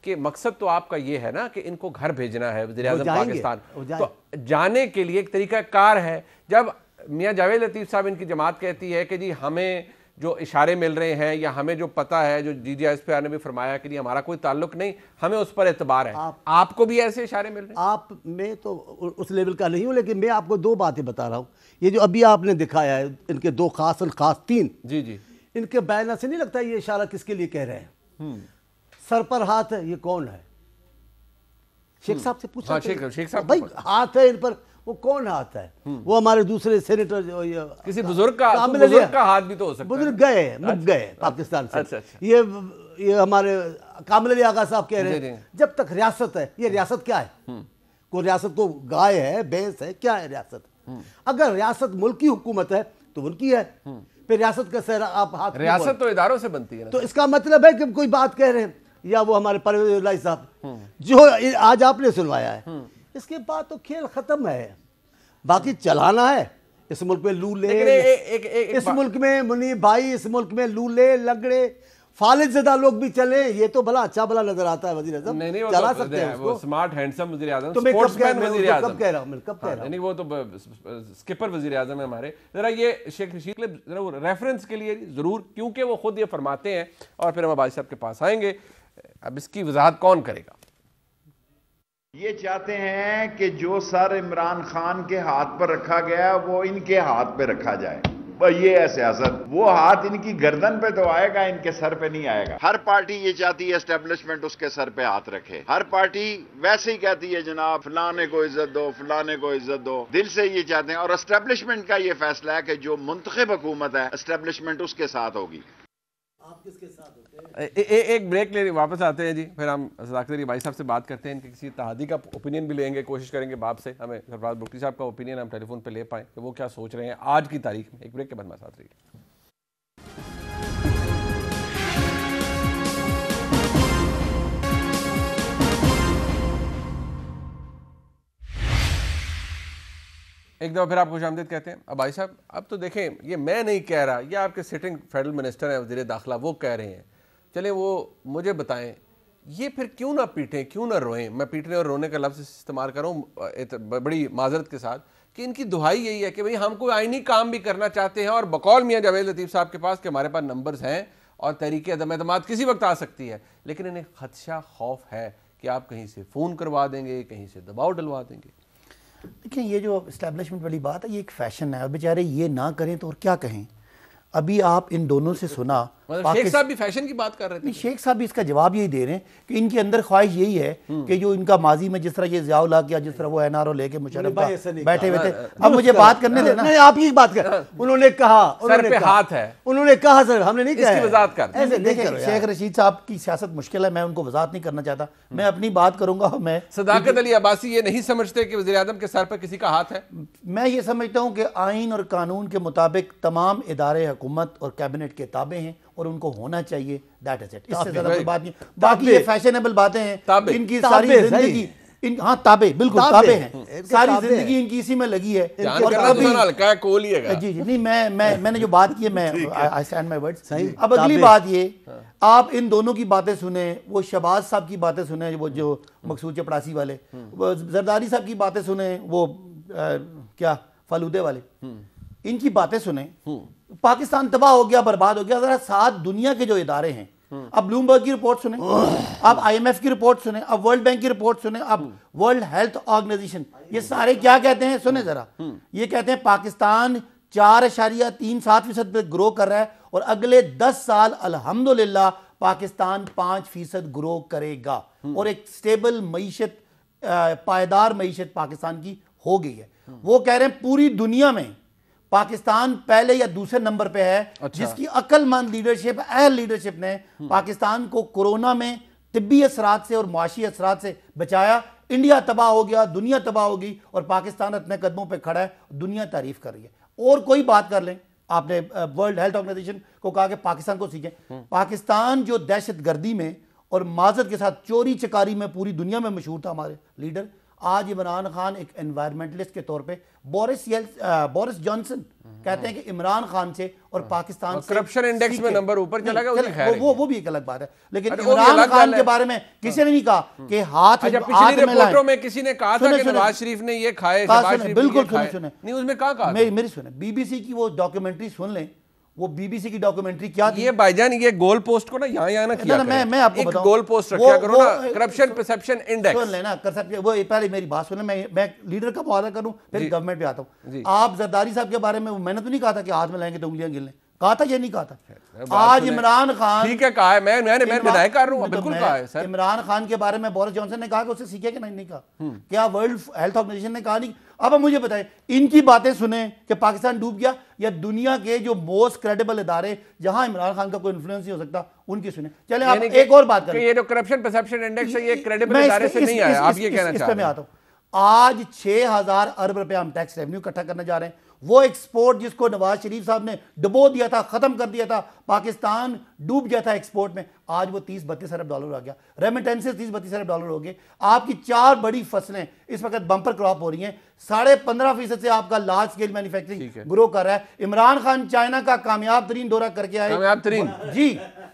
Speaker 1: कि मकसद तो आपका ये है ना कि इनको घर भेजना है वज़ीर आज़म पाकिस्तान, तो जाने के लिए एक तरीका कार है। जब मियाँ जावेद लतीफ़ साहब इनकी जमात कहती है कि जी हमें जो इशारे मिल रहे हैं या हमें जो पता है, जो DGSPR ने भी फरमाया कि हमारा कोई ताल्लुक नहीं, हमें उस पर एतबार है, आपको भी ऐसे इशारे मिल रहे हैं?
Speaker 10: मैं तो उस लेवल का नहीं हूँ, लेकिन मैं आपको दो बातें बता रहा हूँ। ये जो अभी आपने दिखाया है, इनके दो खास तीन,
Speaker 1: जी,
Speaker 10: इनके बयान से नहीं लगता ये इशारा किसके लिए कह रहे हैं? सर पर हाथ है, ये कौन है? शेख साहब से पूछा।
Speaker 1: हाँ, शेख साहब
Speaker 10: भाई हाथ है इन पर, वो कौन हाथ है? वो हमारे दूसरे सेनेटर
Speaker 1: किसी बुजुर्ग का हाथ भी तो हो सकता है।
Speaker 10: बुजुर्ग गए, मुक गए पाकिस्तान से।
Speaker 1: अच्छा।
Speaker 10: ये हमारे कामिल अली आगा साहब कह रहे हैं जब तक रियासत है, ये रियासत क्या है? कोई रियासत को गाय है, भैंस है, क्या है रियासत? अगर रियासत मुल्क की हुकूमत है तो उनकी है, फिर रियासत का सहरा आप हाथ,
Speaker 1: रियासत तो इदारों से बनती है ना।
Speaker 10: तो इसका मतलब है कि कोई बात कह रहे हैं, या वो हमारे परवेज इलाही साहब जो आज आपने सुनवाया है, इसके बाद तो खेल खत्म है। बाकी चलाना है इस मुल्क में लूले, इस मुल्क में मुनीब भाई, इस मुल्क में लूले लगड़े फालिद ज़दा लोग भी चले, ये तो भला अच्छा भला नजर आता है वज़ीर आज़म।
Speaker 1: नहीं,
Speaker 10: चला सकते हैं
Speaker 1: वो स्मार्ट हैंडसम वज़ीर आज़म,
Speaker 10: तो मैं कब कह रहा हूँ?
Speaker 1: नहीं, वो तो स्किपर वज़ीर आज़म है हमारे। जरा ये शेख रशीद रेफरेंस के लिए जरूर, क्योंकि वो खुद ये फरमाते हैं, और फिर हम अब्बासी साहब के पास आएंगे। अब इसकी वजाहत कौन करेगा?
Speaker 11: ये चाहते हैं कि जो सर इमरान खान के हाथ पर रखा गया वो इनके हाथ पे रखा जाए। ये है सियासत, वो हाथ इनकी गर्दन पे तो आएगा, इनके सर पे नहीं आएगा। हर पार्टी ये चाहती है एस्टेब्लिशमेंट उसके सर पे हाथ रखे, हर पार्टी वैसे ही कहती है जनाब फलाने को इज्जत दो, फलाने को इज्जत दो, दिल से ये चाहते हैं। और एस्टेब्लिशमेंट का ये फैसला है कि जो मुंतखब हुकूमत है, एस्टेब्लिशमेंट उसके साथ होगी।
Speaker 10: आप किसके साथ होते हैं?
Speaker 1: एक ब्रेक ले वापस आते हैं जी, फिर हम सदाकत अली भाई साहब से बात करते हैं, इनके किसी तहादी का ओपिनियन भी लेंगे, कोशिश करेंगे बाप से हमें सरफराज बुख्ती साहब का ओपिनियन हम टेलीफोन पे ले पाएँ कि वो क्या सोच रहे हैं आज की तारीख में। एक ब्रेक के बाद हमारे साथ रहिए। एक दफ़ा फिर आप खुशामदीद कहते हैं। अब भाई साहब, अब तो देखें, ये मैं नहीं कह रहा, ये आपके सिटिंग फेडरल मिनिस्टर हैं वज़ीर दाखिला, वो कह रहे हैं। चलें वो मुझे बताएं, ये फिर क्यों ना पीटें, क्यों ना रोएं? मैं पीटने और रोने का लफ्ज़ इस्तेमाल करूँ बड़ी माजरत के साथ, कि इनकी दुहाई यही है कि भाई हम कोई आइनी काम भी करना चाहते हैं, और बकौल मियाँ जावेद लतीफ़ साहब के पास कि हमारे पास नंबर्स हैं और तहरीक अदम एतमाद किसी वक्त आ सकती है, लेकिन इन्हें खदशा खौफ है कि आप कहीं से फ़ोन करवा देंगे, कहीं से दबाव डलवा देंगे।
Speaker 6: देखिए ये जो इस्टेब्लिशमेंट वाली बात है ये एक फैशन है, और बेचारे ये ना करें तो और क्या कहें। अभी आप इन दोनों से सुना,
Speaker 1: मतलब शेख साहब भी फैशन की बात कर रहे थे।
Speaker 6: शेख साहब भी इसका जवाब यही दे रहे हैं कि इनके अंदर ख्वाहिश यही है कि जो इनका माजी में जिस तरह ये ज़ियाउल हक या जिस तरह वो एनआरओ लेके मुशर्रफ बैठे हुए थे, अब मुझे बात करने देना।
Speaker 10: नहीं, आप ही बात कर। उन्होंने कहा
Speaker 1: सर पे हाथ है,
Speaker 10: उन्होंने कहा सर, हमने नहीं कहा।
Speaker 1: इसकी वजाहत कर।
Speaker 6: ऐसे देखिए शेख रशीद साहब की सियासत मुश्किल है, मैं उनको वजाहत नहीं करना चाहता, मैं अपनी बात करूंगा। मैं
Speaker 1: सदाकत अली अब्बासी ये नहीं समझते कि वज़ीर आज़म के सर पर किसी का हाथ है।
Speaker 6: मैं ये समझता हूँ कि आइन और कानून के मुताबिक तमाम इदारे हुकूमत और कैबिनेट के ताबे हैं और उनको होना चाहिए, दैट इज इट। इससे ज्यादा कोई बात नहीं। बाकी ये फैशनेबल बातें हैं, इनकी सारी जिंदगी हाँ ताबे, बिल्कुल ताबे हैं, सारी जिंदगी इनकी इसी में लगी है। जी जी नहीं, मैंने जो बात की है, मैं आई स्टैंड माय वर्ड्स। अब अगली बात ये, आप इन दोनों की बातें सुने, वो शहबाज साहब की बातें सुने, वो जो मकसूद चपड़ासी वाले, वो जरदारी साहब की बातें सुने, वो क्या फालूदे वाले, इनकी बातें सुने। पाकिस्तान तबाह हो गया, बर्बाद हो गया। जरा साथ दुनिया के जो इदारे हैं, अब ब्लूमबर्ग की रिपोर्ट सुने, अब IMF की रिपोर्ट सुने, अब वर्ल्ड बैंक की रिपोर्ट सुने, अब वर्ल्ड हेल्थ ऑर्गेनाइजेशन, ये सारे क्या कहते हैं सुने जरा। ये कहते हैं पाकिस्तान 4.37% पे ग्रो कर रहा है और अगले 10 साल अल्हम्दुलिल्लाह पाकिस्तान 5% ग्रो करेगा और एक स्टेबल मईशत, पायदार मईशत पाकिस्तान की हो गई है। वो कह रहे हैं पूरी दुनिया में पाकिस्तान पहले या दूसरे नंबर पे है। अच्छा। जिसकी अक्लमंद लीडरशिप, अहल लीडरशिप ने पाकिस्तान को कोरोना में तिब्बी असरात से और मुआशी असरात से बचाया। इंडिया तबाह हो गया, दुनिया तबाह हो गई और पाकिस्तान अपने कदमों पे खड़ा है, दुनिया तारीफ कर रही है। और कोई बात कर लें, आपने वर्ल्ड हेल्थ ऑर्गेनाइजेशन को कहा कि पाकिस्तान को सीखें। पाकिस्तान जो दहशत गर्दी में और माजत के साथ चोरी चकारी में पूरी दुनिया में मशहूर था, हमारे लीडर, आज इमरान खान एक एनवायरमेंटलिस्ट के तौर पे, बोरिस जॉनसन कहते हैं कि इमरान खान से और पाकिस्तान से
Speaker 1: करप्शन इंडेक्स में नंबर ऊपर चला गया,
Speaker 6: वो भी एक अलग बात है। लेकिन इमरान खान के बारे में किसी ने नहीं कहा कि हाथ
Speaker 1: पिछली रिपोर्टों में किसी ने कहा था कि नवाज शरीफ ने ये खाए,
Speaker 6: बिल्कुल सुने
Speaker 1: नहीं, उसमें कहा
Speaker 6: मेरी सुने, BBC की वो डॉक्यूमेंट्री सुन लें, वो BBC की डॉक्यूमेंट्री क्या थी।
Speaker 1: ये भाईजान ये गोल पोस्ट को ना यहाँ ना किया
Speaker 6: करें। मैं आपको बताऊं,
Speaker 1: गोल पोस्ट रखा करो ना, करप्शन परसेप्शन इंडेक्स
Speaker 6: सुन लेना, वो पहले मेरी बात सुने, मैं लीडर का मुआवजा करूं फिर गवर्नमेंट पे आता हूं। आप जरदारी साहब के बारे में मैंने तो नहीं कहा था कि हाथ में लाएंगे तो उंगलियां गिन लें, कहा था, ये नहीं कहा था। आज इमरान खान,
Speaker 1: ठीक है कहा है, मैं विदाई कर रहा हूं, बिल्कुल कहा है सर।
Speaker 6: इमरान खान के बारे में बोरिस जॉनसन ने कहा कि उससे सीखे कि नहीं कहा, क्या वर्ल्ड हेल्थ ऑर्गेनाइजेशन ने कहा नहीं। अब मुझे बताएं, इनकी बातें सुने कि पाकिस्तान डूब गया, या दुनिया के जो मोस्ट क्रेडिबल इदारे जहां इमरान खान का कोई इन्फ्लुएंस नहीं हो सकता उनकी सुने। चले आप एक और बात करें,
Speaker 1: ये जो करप्शन परसेप्शन इंडेक्स है ये क्रेडिबल इदारे से नहीं आया, आप ये कहना चाह रहे हैं।
Speaker 6: मैं आता हूं, आज 6000 अरब रुपए हम टैक्स रेवेन्यू इकट्ठा करने जा रहे हैं। वो एक्सपोर्ट जिसको नवाज शरीफ साहब ने डुबो दिया था, खत्म कर दिया था, पाकिस्तान डूब गया था एक्सपोर्ट में, आज वो 30-32 अरब डॉलर आ गया। रेमिटेंसेस 30-32 अरब डॉलर हो गए। आपकी 4 बड़ी फसलें इस वक्त बम्पर क्रॉप हो रही हैं, 15.5% से आपका लार्ज स्केल मैन्युफैक्चरिंग ग्रो कर रहा है। इमरान खान चाइना का कामयाब तरीन दौरा करके आए,
Speaker 1: कामयाब तरीन जी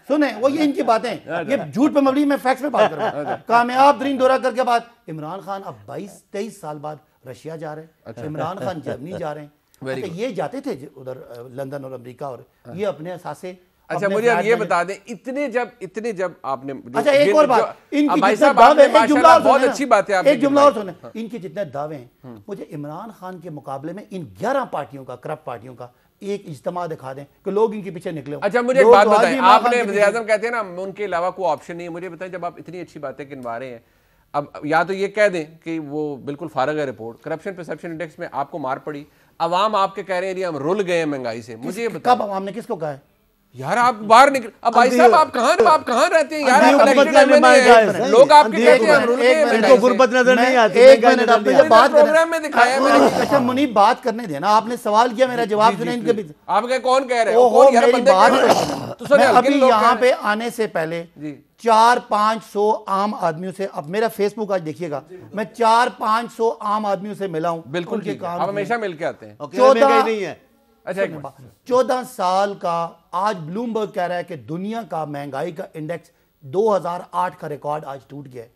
Speaker 6: सुने, वो ये इनकी बातें, ये झूठ पे मबनी, मैं फैक्ट्स पे बात कर रहा हूं। कामयाब तरीन दौरा करके बाद इमरान खान अब 22-23 साल बाद रशिया जा रहे हैं, इमरान खान जर्मनी जा रहे हैं। अच्छा, ये जाते थे उधर लंदन और अमेरिका, और ये अपने असासे।
Speaker 1: अच्छा मुझे अब ये बता दें, इतने जब आपने,
Speaker 6: अच्छा एक और बात, इनकी जितने दावे, एक जुमला और बहुत अच्छी बात है, एक जुमला और सुने, इनके जितने दावे हैं, मुझे इमरान खान के मुकाबले में इन 11 पार्टियों का, करप्ट पार्टियों का एक इज्तिमा दिखा दें कि लोग इनके पीछे निकले।
Speaker 1: अच्छा मुझे एक बात बताएं, आपने वज़ीर-ए-आज़म कहते हैं ना उनके अलावा कोई ऑप्शन नहीं है, मुझे बताएं जब आप इतनी अच्छी बातें गिनवा रहे हैं, अब या तो ये कह दें कि वो बिल्कुल फारग है रिपोर्ट, करप्शन परसेप्शन इंडेक्स में आपको मार पड़ी, अवाम आपके कह रहे हैं हम रुल गए महंगाई से, मुझे ये बताओ
Speaker 6: कब अवाम ने किसको कहा है
Speaker 1: यार आप बाहर निकल। अब भाई साहब आप कहां रहते हैं यार, लोग आपके कहते हैं हम रुल गए,
Speaker 10: इनको गुर्बत नजर नहीं आती।
Speaker 6: एक मिनट, आपने जब बात
Speaker 1: प्रोग्राम में दिखाया मैंने।
Speaker 6: अच्छा मुनीब बात करने देना, आपने सवाल किया, मेरा जवाब सुने। इनके बीच
Speaker 1: आप कौन कह रहे हैं, कौन यार बंदे
Speaker 6: मैं अभी यहाँ पे आने से पहले 400-500 आम आदमियों से, अब मेरा फेसबुक आज देखिएगा, मैं 400-500 आम आदमियों से मिला हूं।
Speaker 1: बिल्कुल के काम आप हमेशा मिल के आते हैं।
Speaker 6: 14 साल का आज ब्लूमबर्ग कह रहा है कि दुनिया का महंगाई का इंडेक्स 2008 का रिकॉर्ड आज टूट गया है।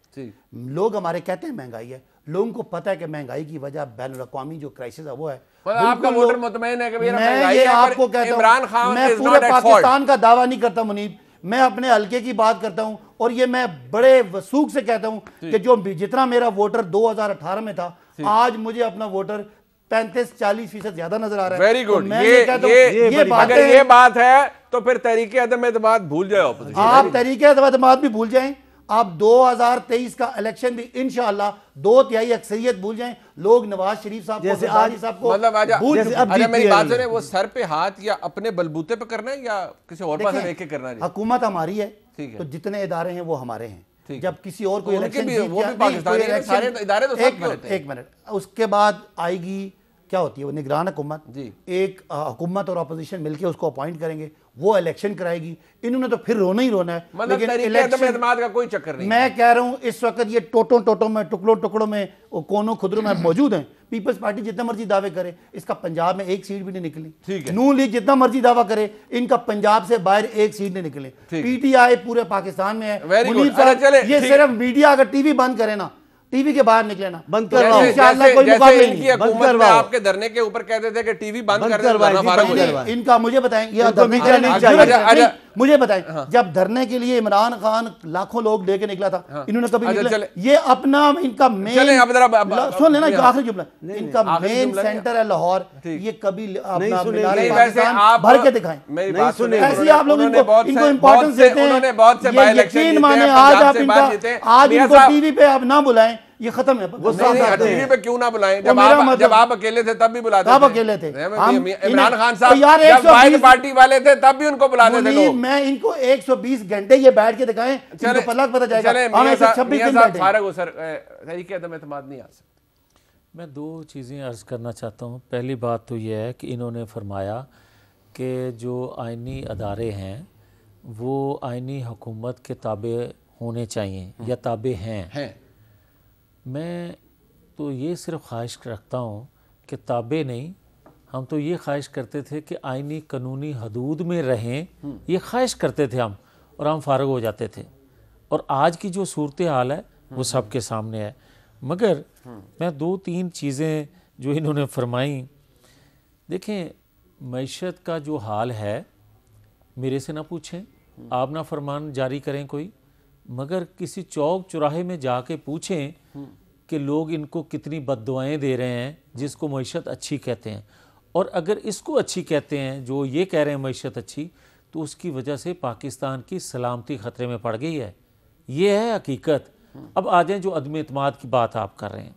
Speaker 6: लोग हमारे कहते हैं महंगाई है, लोगों को पता है कि महंगाई की वजह बैन अवी जो क्राइसिस है वो है।
Speaker 1: आपका वोटर मुतमईन है कि
Speaker 6: मैं ये आपको कहता हूं, मैं पूरे पाकिस्तान का दावा नहीं करता मुनीब, मैं अपने हल्के की बात करता हूं, और ये मैं बड़े वसूख से कहता हूं कि जो जितना मेरा वोटर 2018 में था आज मुझे अपना वोटर 35-40% ज्यादा नजर आ रहा है।
Speaker 1: Very good.
Speaker 6: अगर
Speaker 1: ये बात है तो फिर तहरीक अदम एतमाद भूल जाए ऑपोजिशन।
Speaker 6: आप तहरीक एतमाद भी भूल जाएं, आप 2023 का इलेक्शन भी इंशाअल्लाह 2/3 अक्सरियत भूल जाएं। लोग नवाज शरीफ साहब
Speaker 10: जैसे
Speaker 6: को,
Speaker 10: आज
Speaker 6: साहब को
Speaker 1: मतलब
Speaker 6: भूल
Speaker 1: मेरी बात सुने, वो सर पे हाथ या अपने बलबूते पे करना है या किसी और पास देख के करना है?
Speaker 6: हुकूमत हमारी है, तो जितने इदारे हैं वो हमारे हैं। जब किसी और को इलेक्शन, वो भी पाकिस्तानी है, सारे इदारे तो साथ में रहते हैं। एक मिनट, उसके बाद आएगी क्या होती है वो निगरान हुकूमत, एक हुकूमत और अपोजिशन मिलकर उसको अपॉइंट करेंगे, वो इलेक्शन कराएगी। इन्होंने तो फिर रोना ही रोना है।
Speaker 1: लेकिन इलेक्शन का कोई चक्कर नहीं।
Speaker 6: मैं कह रहा हूं इस वक्त ये टोटों में, टुकड़ों में, कोनों खुदरों में मौजूद हैं। पीपल्स पार्टी जितना मर्जी दावे करे, इसका पंजाब में एक सीट भी नहीं निकली। नून लीग जितना मर्जी दावा करे, इनका पंजाब से बाहर एक सीट नहीं निकले। पीटीआई पूरे पाकिस्तान में है। ये सिर्फ मीडिया अगर टीवी बंद करे ना, टीवी के बाहर निकले ना, बंद करवाओ इंशाअल्लाह, कोई मुकाबला नहीं।
Speaker 1: बंद करवाओ। आपके धरने के ऊपर कहते थे कि टीवी बंद कर दे।
Speaker 6: इनका मुझे बताएं, ये धरने मुझे बताएं, जब धरने के लिए इमरान खान लाखों लोग लेके निकला था, इन्होंने कभी निकले? ये अपना इनका मेन, सुन लेना आखिरी जुमला, इनका मेन सेंटर है लाहौर। ये कभी भर के दिखाएं। ऐसे आप लोग इनको इंपॉर्टेंस देते हैं। यकीन माने आज आप इनको टीवी पे आप ना बुलाएं, ये खत्म है। वो
Speaker 1: टीवी पे क्यों ना बुलाएं? जब आप अकेले थे तब भी बुलाते थे।
Speaker 6: आप अकेले थे।
Speaker 1: इमरान खान साहब जब वाइट पार्टी वाले थे तब भी उनको बुलाते थे लोग।
Speaker 6: मैं इनको 120 घंटे ये बैठ के दिखाएं, इनको पता जाएगा।
Speaker 1: तहरीक अदम एतमाद नहीं आ सकती।
Speaker 8: मैं दो चीज़ें अर्ज़ करना चाहता हूँ। पहली बात तो यह है कि इन्होंने फरमाया कि जो आइनी अदारे हैं वो आइनी हुकूमत के ताबे होने चाहिए या ताबे हैं। मैं तो ये सिर्फ ख्वाहिश रखता हूँ कि ताबे नहीं, हम तो ये ख्वाहिश करते थे कि आइनी कानूनी हदूद में रहें, ये ख्वाहिश करते थे हम, और हम फारग हो जाते थे। और आज की जो सूरत हाल है वो सबके सामने है। मगर मैं 2-3 चीज़ें जो इन्होंने फरमाई, देखें मईशत का जो हाल है मेरे से ना पूछें, आप ना फरमान जारी करें कोई, मगर किसी चौक चौराहे में जाके पूछें कि लोग इनको कितनी बद्दुआएं दे रहे हैं जिसको मईशत अच्छी कहते हैं। और अगर इसको अच्छी कहते हैं, जो ये कह रहे हैं मईशत अच्छी, तो उसकी वजह से पाकिस्तान की सलामती ख़तरे में पड़ गई है। ये है हकीकत। अब आ जाएँ जो अदम एतमाद की बात आप कर रहे हैं,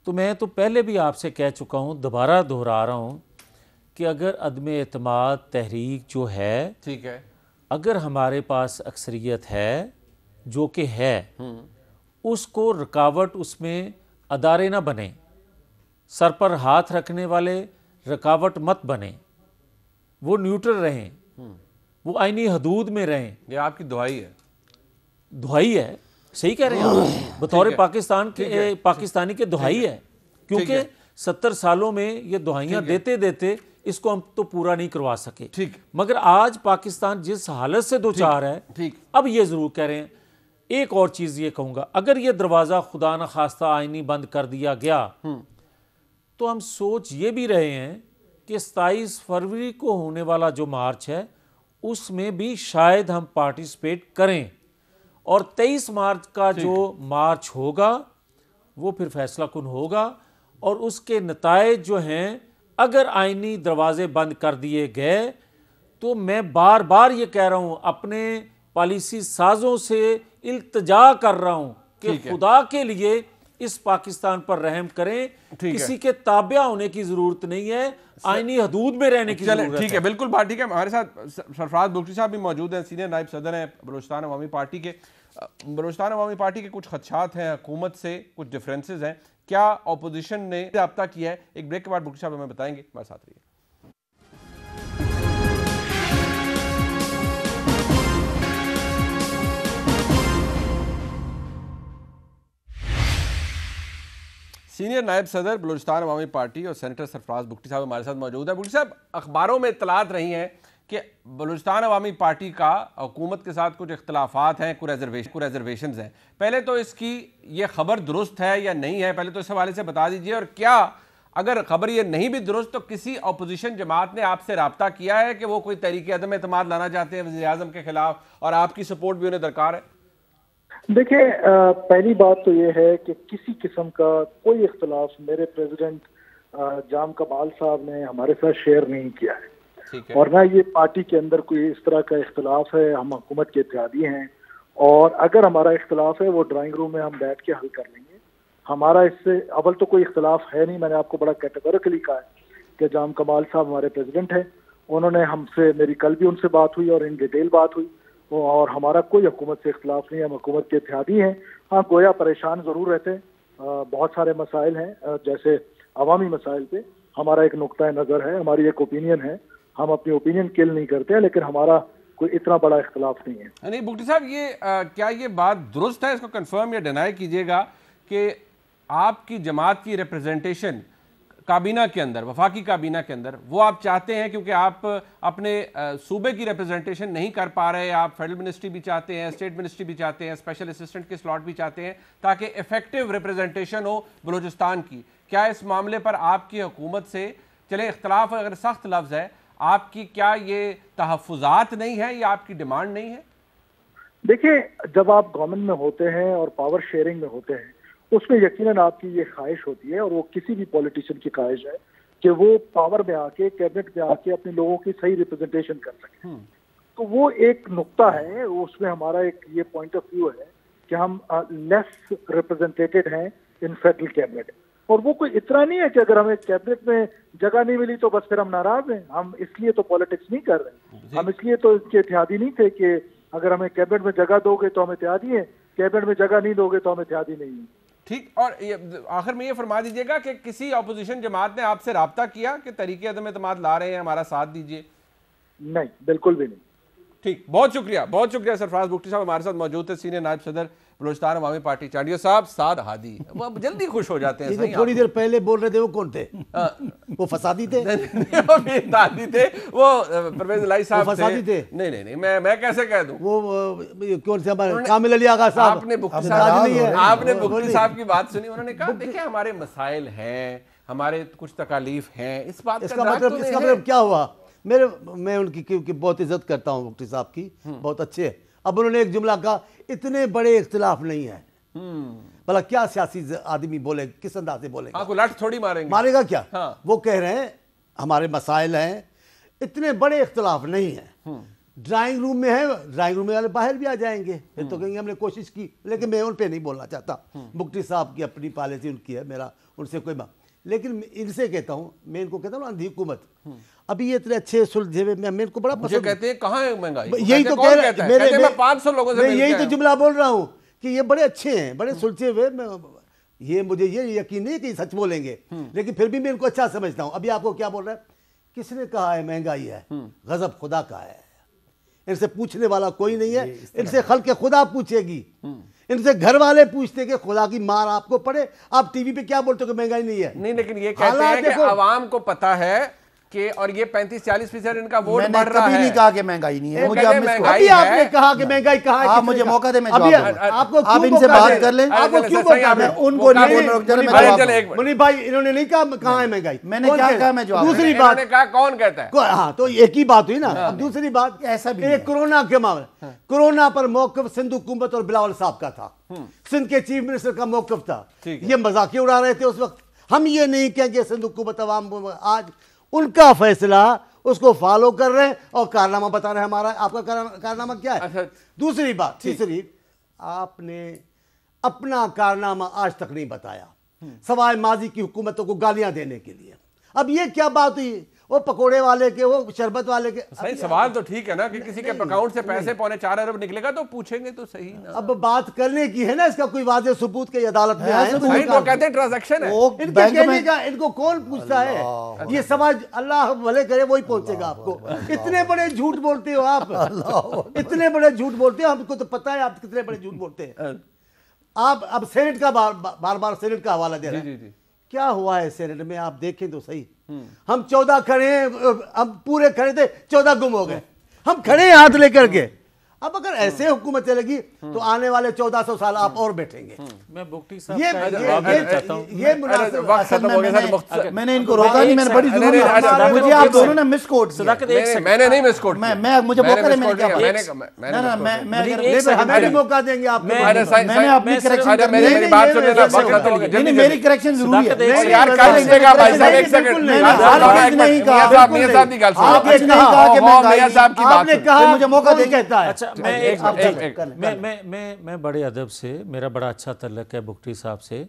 Speaker 8: तो मैं तो पहले भी आपसे कह चुका हूँ, दोबारा दोहरा रहा हूँ कि अगर अदम एतमाद तहरीक जो है,
Speaker 1: ठीक है,
Speaker 8: अगर हमारे पास अक्सरियत है, जो कि है, उसको रुकावट उसमें अदारे ना बने, सर पर हाथ रखने वाले रुकावट मत बने, वो न्यूट्रल रहें, वो आईनी हदूद में रहें।
Speaker 1: ये आपकी दुआई है।
Speaker 8: दुआई है, सही कह रहे हैं आप, बतौर पाकिस्तान के पाकिस्तानी के दुआई है, क्योंकि 70 सालों में ये दुआइयाँ देते देते इसको हम तो पूरा नहीं करवा सके।
Speaker 1: ठीक,
Speaker 8: मगर आज पाकिस्तान जिस हालत से दो चार है, अब ये ज़रूर कह रहे हैं। एक और चीज़ ये कहूँगा, अगर ये दरवाज़ा खुदा न खास्ता आईनी बंद कर दिया गया, तो हम सोच ये भी रहे हैं कि 27 फरवरी को होने वाला जो मार्च है उसमें भी शायद हम पार्टिसिपेट करें, और 23 मार्च का जो मार्च होगा वो फिर फैसला कुन होगा। और उसके नतायज जो हैं, अगर आईनी दरवाजे बंद कर दिए गए, तो मैं बार बार ये कह रहा हूँ, अपने पॉलिसी साजों से इल्तजा कर रहा हूँ कि खुदा के लिए इस पाकिस्तान पर रहम करें। किसी के ताबिया होने की जरूरत नहीं है, आईनी हदूद में रहने की जरूरत है।
Speaker 1: ठीक है, बिल्कुल बात ठीक है। हमारे साथ सरफराज बुगटी साहब भी मौजूद हैं, सीनियर नायब सदर हैं बलूचिस्तान अवामी पार्टी के। बलूचिस्तान अवामी पार्टी के कुछ खदशात हैं हुकूमत से, कुछ डिफरेंसेस हैं, क्या ऑपोजिशन ने राब्ता किया है? एक ब्रेक के बाद बुगटी साहब हमें बताएंगे, हमारे साथ रहिए। सीनियर नायब सदर बलूचिस्तान अवामी पार्टी और सेनेटर सरफराज बुगटी साहब हमारे साथ मौजूद है। बुगटी साहब, अखबारों में इत्तलात रही हैं कि बलूचिस्तान अवामी पार्टी का हुकूमत के साथ कुछ इख्तलाफात हैं, कुछ रिजर्वेशन हैं। पहले तो इसकी ये खबर दुरुस्त है या नहीं है, पहले तो इस हवाले से बता दीजिए। और क्या अगर खबर ये नहीं भी दुरुस्त, तो किसी अपोजिशन जमात ने आपसे रब्ता किया है कि वो कोई तहरीक अदम एतमाद लाना चाहते हैं वज़ीर आज़म के खिलाफ, और आपकी सपोर्ट भी उन्हें दरकार है?
Speaker 12: देखिए, पहली बात तो ये है कि किसी किस्म का कोई इख्तलाफ मेरे प्रेसिडेंट जाम कमाल साहब ने हमारे साथ शेयर नहीं किया है, और ना ये पार्टी के अंदर कोई इस तरह का इख्तलाफ है। हम हुकूमत के इत्तेहादी हैं, और अगर हमारा इख्तलाफ है वो ड्राइंग रूम में हम बैठ के हल कर लेंगे। हमारा इससे अव्वल तो कोई इख्तलाफ है नहीं। मैंने आपको बड़ा कैटेगोरिकली कहा है कि जाम कमाल साहब हमारे प्रेसिडेंट हैं, उन्होंने हमसे, मेरी कल भी उनसे बात हुई और इन डिटेल बात हुई, और हमारा कोई हुकूमत से इख्तलाफ नहीं है। हम हुकूमत के इत्तेहादी हैं। हाँ, गोया परेशान ज़रूर रहते हैं, बहुत सारे मसाइल हैं, जैसे अवामी मसाइल पे हमारा एक नुक्ता नज़र है, हमारी एक ओपिनियन है, हम अपनी ओपिनियन किल नहीं करते हैं, लेकिन हमारा कोई इतना बड़ा इख्तलाफ नहीं है।
Speaker 1: नहीं बुगटी साहब, ये क्या ये बात दुरुस्त है? इसको कंफर्म या डिनाई कीजिएगा कि आपकी जमात की रिप्रेजेंटेशन काबीना के अंदर, वफाकी काबीना के अंदर, वो आप चाहते हैं क्योंकि आप अपने सूबे की रिप्रेजेंटेशन नहीं कर पा रहे, आप फेडरल मिनिस्ट्री भी चाहते हैं, स्टेट मिनिस्ट्री भी चाहते हैं, स्पेशल असिस्टेंट के स्लॉट भी चाहते हैं, ताकि इफेक्टिव रिप्रेजेंटेशन हो बलूचिस्तान की। क्या इस मामले पर आपकी हुकूमत से, चले इख्तलाफ अगर सख्त लफ्ज़ है, आपकी क्या ये तहफ़्फ़ुज़ात नहीं है या आपकी डिमांड नहीं है?
Speaker 12: देखिए, जब आप गवर्नमेंट में होते हैं और पावर शेयरिंग में होते हैं, उसमें यकीनन आपकी ये ख्वाहिश होती है, और वो किसी भी पॉलिटिशियन की ख्वाहिश है कि वो पावर में आके, कैबिनेट में आके अपने लोगों की सही रिप्रेजेंटेशन कर सके। तो वो एक नुक्ता है, उसमें हमारा एक ये पॉइंट ऑफ व्यू है कि हम लेस रिप्रेजेंटेटेड हैं इन फेडरल कैबिनेट, और वो कोई इतना नहीं है कि अगर हमें कैबिनेट में जगह नहीं मिली तो बस फिर हम नाराज हैं। हम इसलिए तो पॉलिटिक्स नहीं कर रहे, हम इसलिए तो इसके इत्तेहादी नहीं थे कि अगर हमें कैबिनेट में जगह दोगे तो हम इत्तेहादी हैं, कैबिनेट में जगह नहीं दोगे तो हम इत्तेहादी नहीं हैं।
Speaker 1: ठीक, और आखिर में ये फरमा दीजिएगा कि किसी अपोजिशन जमात ने आपसे राब्ता किया कि तरीके अदम एतमाद ला रहे हैं, हमारा साथ दीजिए?
Speaker 12: नहीं, बिल्कुल भी नहीं।
Speaker 1: ठीक, बहुत शुक्रिया सरफराज बुगटी साहब हमारे साथ मौजूद थे, सीनियर नायब सदर बलूचिस्तान अवामी पार्टी। चांडियो साहब, साद हादी, वो जल्दी खुश हो जाते हैं।
Speaker 10: थोड़ी देर पहले बोल रहे थे वो कौन थे? वो फसादी थे?
Speaker 1: वो बेदादी थे, वो परवेज इलाही साहब
Speaker 10: फसादी थे।
Speaker 1: नहीं, मैं कैसे कह दूं?
Speaker 10: वो कौन से हमारे कामिल अली आगा साहब?
Speaker 1: आपने बुगटी साहब की बात सुनी, उन्होंने कहा देखिए हमारे मसाइल हैं, हमारे कुछ तकालीफ हैं, इस बात
Speaker 10: इसका मतलब क्या हुआ? मैं उनकी क्योंकि बहुत इज्जत करता हूँ बुगटी साहब की, बहुत अच्छे। अब उन्होंने एक जुमला कहा, इतने बड़े इख्तिलाफ नहीं है। भला क्या सियासी आदमी बोले, किस अंदाज से बोलेगा?
Speaker 1: आपको लाठ थोड़ी मारेंगे,
Speaker 10: मारेगा क्या?
Speaker 1: हाँ।
Speaker 10: वो कह रहे हैं हमारे मसाइल हैं, इतने बड़े इख्तिलाफ नहीं है। ड्राइंग रूम में है, ड्राइंग रूम में वाले बाहर भी आ जाएंगे, फिर तो कहेंगे हमने कोशिश की, लेकिन मैं उन पे नहीं बोलना चाहता। बुगटी साहब की अपनी पॉलिसी उनकी है, मेरा उनसे कोई बात, लेकिन इनसे कहता हूँ, मैं इनको कहता हूँ अंधी हुकूमत। अभी ये इतने अच्छे सुलझे हुए, मैं इनको बड़ा पसंद।
Speaker 1: कहते हैं कहाँ है महंगाई?
Speaker 10: यही तो कह रहे हैं,
Speaker 1: मैं 500 लोगों से,
Speaker 10: मैं यही तो जुमला बोल रहा हूँ कि ये बड़े अच्छे हैं, बड़े सुलझे हुए। ये मुझे ये यकीन नहीं कि सच बोलेंगे, लेकिन फिर भी मैं इनको अच्छा समझता हूँ। अभी आपको क्या बोल रहा है? किसने कहा है महंगाई है? गजब खुदा का है। इनसे पूछने वाला कोई नहीं है, इनसे खल्क़ खुदा पूछेगी। इनसे घर वाले पूछते कि खुदा की मार आपको पड़े, आप टीवी पे क्या बोलते हो कि महंगाई नहीं है?
Speaker 1: नहीं, लेकिन ये कहते हैं कि आवाम को पता है कि, और ये 35-40% इनका वोट बढ़ रहा है।
Speaker 6: मैंने कभी नहीं कहा कि महंगाई नहीं है।
Speaker 10: मुझे अभी आपने कहा कि महंगाई कहाँ है?
Speaker 6: आप मुझे मौका दें, मैं जवाब दूं।
Speaker 10: आपको
Speaker 6: आप इनसे बात कर लें।
Speaker 10: आपको क्यों मौका दें?
Speaker 6: उनको नहीं,
Speaker 10: मुनीफ भाई इन्होंने नहीं कहा कहाँ है महंगाई।
Speaker 6: मैंने क्या कहा? मैं जवाब।
Speaker 10: दूसरी बात
Speaker 1: कहा, कौन कहता है?
Speaker 10: हाँ, तो एक ही बात हुई ना। अब दूसरी बात ऐसा भी, कोरोना के मामले, कोरोना पर मौकफ सिंध हुकूमत और बिलावल साहब का था, सिंध के चीफ मिनिस्टर का मौकफ था। ये मजाक उड़ा रहे थे उस वक्त। हम ये नहीं कहेंगे सिंध हुकूमत अवाम, आज उनका फैसला, उसको फॉलो कर रहे हैं और कारनामा बता रहे हैं हमारा। आपका कारनामा क्या है? दूसरी बात, तीसरी, आपने अपना कारनामा आज तक नहीं बताया, सवाए माजी की हुकूमतों को गालियां देने के लिए। अब ये क्या बात हुई? वो पकोड़े वाले के, वो शरबत वाले के।
Speaker 1: सही सवाल तो ठीक है ना कि किसी के अकाउंट से पैसे 4.25 अरब निकलेगा तो पूछेंगे तो सही ना।
Speaker 10: अब बात करने की है ना, इसका कोई वाज़ेह सबूत के अदालत में आए
Speaker 1: तो कहते हैं ट्रांजैक्शन है।
Speaker 10: इनके कहने का इनको कौन पूछता है? ये समझ, अल्लाह भले करे वही पहुंचेगा आपको। इतने बड़े झूठ बोलते हो आप, इतने बड़े झूठ बोलते हो, हमको तो पता है आप कितने बड़े झूठ बोलते हैं। आप अब सेनेट का बार बार सेनेट का हवाला दे रहे हैं। क्या हुआ है सेनेट में? आप देखें तो सही, हम 14 खड़े हैं, हम पूरे खड़े थे, 14 गुम हो गए। हम खड़े हैं हाथ लेकर के, अब अगर ऐसे हुकूमत चलेगी तो आने वाले 1400 साल आप और बैठेंगे।
Speaker 8: मैं बुक्टी साहब
Speaker 10: ये
Speaker 6: मैंने इनको रोका नहीं, मैंने बड़ी मुझे आप दोनों ने मिस कोट
Speaker 1: मैंने नहीं मिस कोट
Speaker 6: मैं मुझे मौका दे, मैंने क्या
Speaker 10: हमें भी मौका देंगे आपको।
Speaker 6: मैंने अपनी करेक्शन
Speaker 1: मेरी बात सुनिए,
Speaker 6: मेरी करेक्शन जरूरी है।
Speaker 1: यार कर लीजिएगा भाई साहब, एक सेकंड
Speaker 6: नहीं कहा
Speaker 1: मियां साहब की गल सुनो, मियां साहब की बात
Speaker 10: कहा मुझे मौका दे कहता है।
Speaker 8: अच्छा मैं बड़े अदब से, मेरा बड़ा अच्छा तल्लक है बुक्टी साहब से,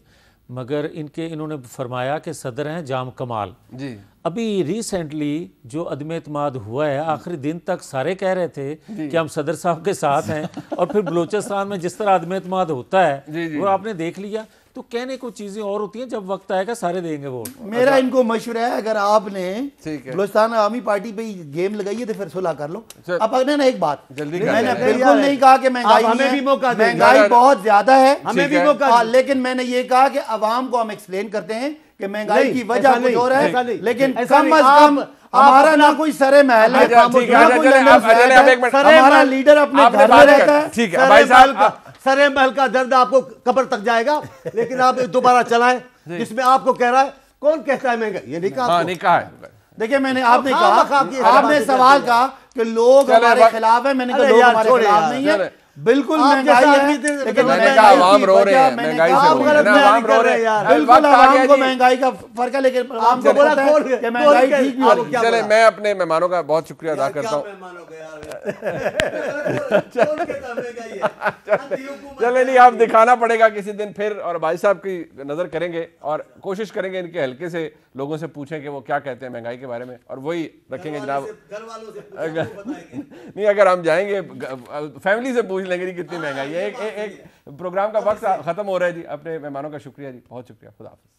Speaker 8: मगर इन्होंने फरमाया कि सदर हैं जाम कमाल जी। अभी रिसेंटली जो अदम एतमाद हुआ है, आखिरी दिन तक सारे कह रहे थे कि हम सदर साहब के साथ हैं, और फिर बलूचिस्तान में जिस तरह अदम एतमाद होता है वो आपने देख लिया। तो कहने को चीजें और होती हैं, जब वक्त आएगा सारे देंगे वोट।
Speaker 6: मेरा इनको मशवरा है, अगर आपने बलूचिस्तान आवामी पार्टी पे गेम लगाई है तो फिर सुलह कर लो। अब अगले ना एक बात, मैंने बिल्कुल नहीं कहा कि महंगाई बहुत ज्यादा है, हमें भी मौका, लेकिन मैंने ये कहा कि अवाम को हम एक्सप्लेन करते हैं कि महंगाई की वजह कुछ और है, लेकिन कम अज कम हमारा ना कोई सरे महल है, हमारा लीडर अपने घर में रहता है।
Speaker 10: ठीक है भाई साहब, सरे महल का दर्द आपको कब्र तक जाएगा, लेकिन आप दोबारा चलाएं जिसमें आपको कह रहा है, कौन कहता है महंगाई, ये नहीं कहा,
Speaker 1: नहीं कहा है।
Speaker 6: देखिए मैंने आपने कहा, आपने सवाल कहा कि लोग हमारे खिलाफ है, मैंने कहा लोग हमारे खिलाफ नहीं है, बिल्कुल महंगाई है, लेकिन
Speaker 1: मैंने कहा आवाम रो रहे हैं, महंगाई से आवाम रो रहे हैं,
Speaker 6: बिल्कुल आवाम को महंगाई का फर्क है, लेकिन आवाम को बोला कि महंगाई ठीक भी हो।
Speaker 1: चले मैं अपने मेहमानों का बहुत शुक्रिया अदा करता हूँ। चले नहीं, आप दिखाना पड़ेगा किसी दिन फिर, और भाई साहब की नजर करेंगे और कोशिश करेंगे इनके हल्के से लोगों से पूछें कि वो क्या कहते हैं महंगाई के बारे में, और वही रखेंगे जनाब। नहीं, अगर हम जाएंगे फैमिली से पूछ लेंगे कितनी महंगाई है। एक प्रोग्राम का वक्त खत्म हो रहा है जी। अपने मेहमानों का शुक्रिया जी, बहुत शुक्रिया, खुदा हाफिज़।